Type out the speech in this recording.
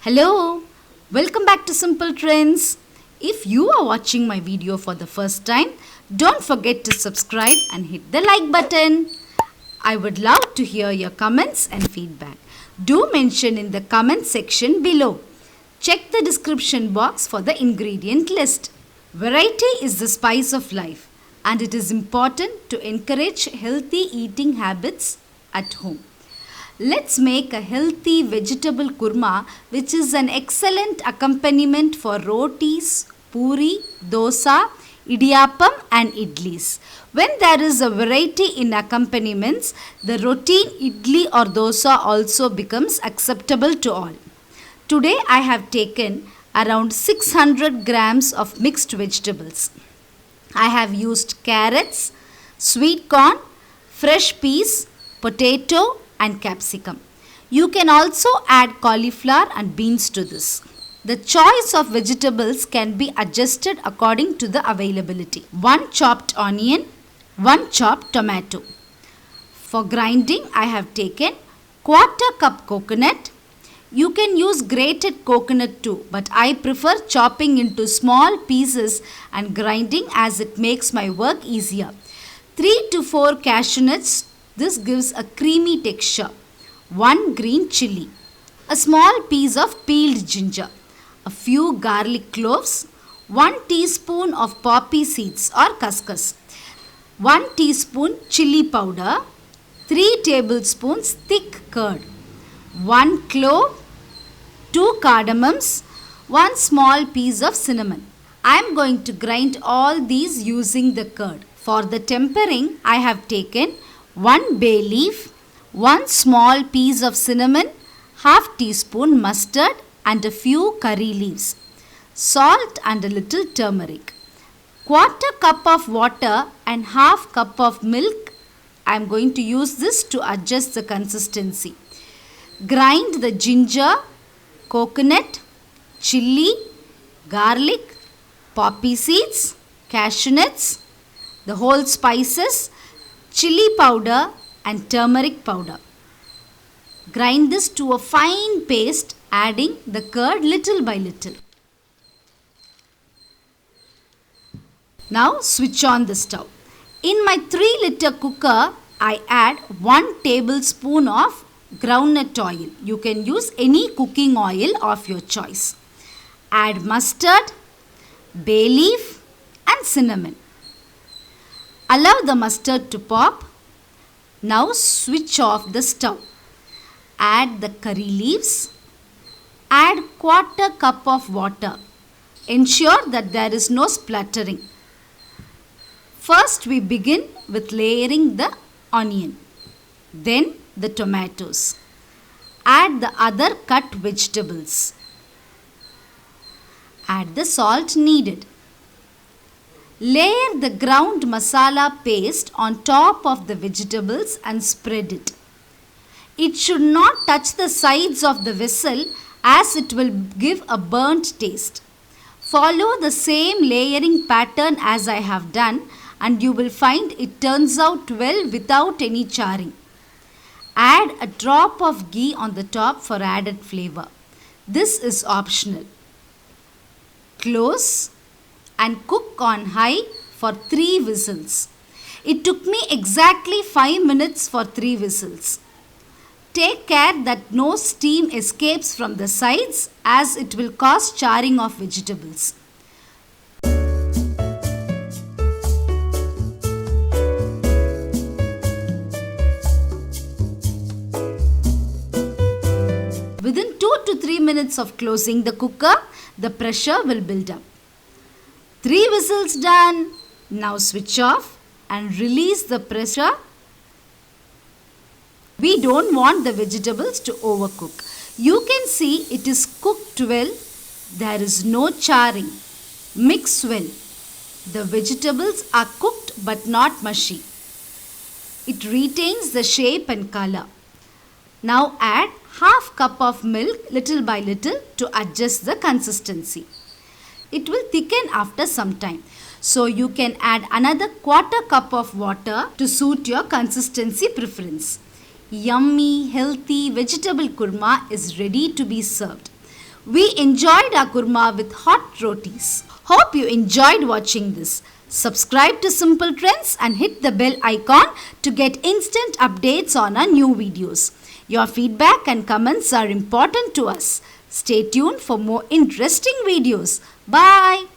Hello, welcome back to Simple Trends. If you are watching my video for the first time, don't forget to subscribe and hit the like button. I would love to hear your comments and feedback. Do mention in the comment section below. Check the description box for the ingredient list. Variety is the spice of life, and it is important to encourage healthy eating habits at home. Let's make a healthy vegetable kurma, which is an excellent accompaniment for rotis, puri, dosa, idiyappam and idlis. When there is a variety in accompaniments, the routine idli or dosa also becomes acceptable to all. Today I have taken around 600 grams of mixed vegetables. I have used carrots, sweet corn, fresh peas, potato and capsicum. You can also add cauliflower and beans to this. The choice of vegetables can be adjusted according to the availability. 1 chopped onion, 1 chopped tomato. For grinding, I have taken 1/4 cup coconut. You can use grated coconut too, but I prefer chopping into small pieces and grinding as it makes my work easier. 3 to 4 cashenuts. This gives a creamy texture. 1 green chilli. A small piece of peeled ginger. A few garlic cloves. 1 teaspoon of poppy seeds or khus. 1 teaspoon chilli powder. 3 tablespoons thick curd. 1 clove. 2 cardamoms. 1 small piece of cinnamon. I am going to grind all these using the curd. For the tempering, I have taken 1 bay leaf, 1 small piece of cinnamon, half teaspoon mustard and a few curry leaves, salt and a little turmeric, 1/4 cup of water and half cup of milk. I am going to use this to adjust the consistency. Grind the ginger, coconut, chilli, garlic, poppy seeds, cashew-nuts, the whole spices, chilli powder and turmeric powder. Grind this to a fine paste, adding the curd little by little. Now switch on the stove. In my 3-liter cooker, I add 1 tablespoon of groundnut oil. You can use any cooking oil of your choice. Add mustard, bay leaf and cinnamon. Allow the mustard to pop. Now switch off the stove. Add the curry leaves. Add 1/4 cup of water. Ensure that there is no spluttering. First we begin with layering the onion. Then the tomatoes. Add the other cut vegetables. Add the salt needed. Layer the ground masala paste on top of the vegetables and spread it. It should not touch the sides of the vessel as it will give a burnt taste. Follow the same layering pattern as I have done and you will find it turns out well without any charring. Add a drop of ghee on the top for added flavor. This is optional. Close and cook on high for 3 whistles. It took me exactly 5 minutes for 3 whistles. Take care that no steam escapes from the sides as it will cause charring of vegetables. Within 2 to 3 minutes of closing the cooker, the pressure will build up. 3 whistles done. Now switch off and release the pressure. We don't want the vegetables to overcook. You can see it is cooked well. There is no charring. Mix well. The vegetables are cooked but not mushy. It retains the shape and color. Now add half cup of milk little by little to adjust the consistency. It will thicken after some time. So you can add another 1/4 cup of water to suit your consistency preference. Yummy, healthy vegetable kurma is ready to be served. We enjoyed our kurma with hot rotis. Hope you enjoyed watching this. Subscribe to Simple Trends and hit the bell icon to get instant updates on our new videos. Your feedback and comments are important to us. Stay tuned for more interesting videos. Bye.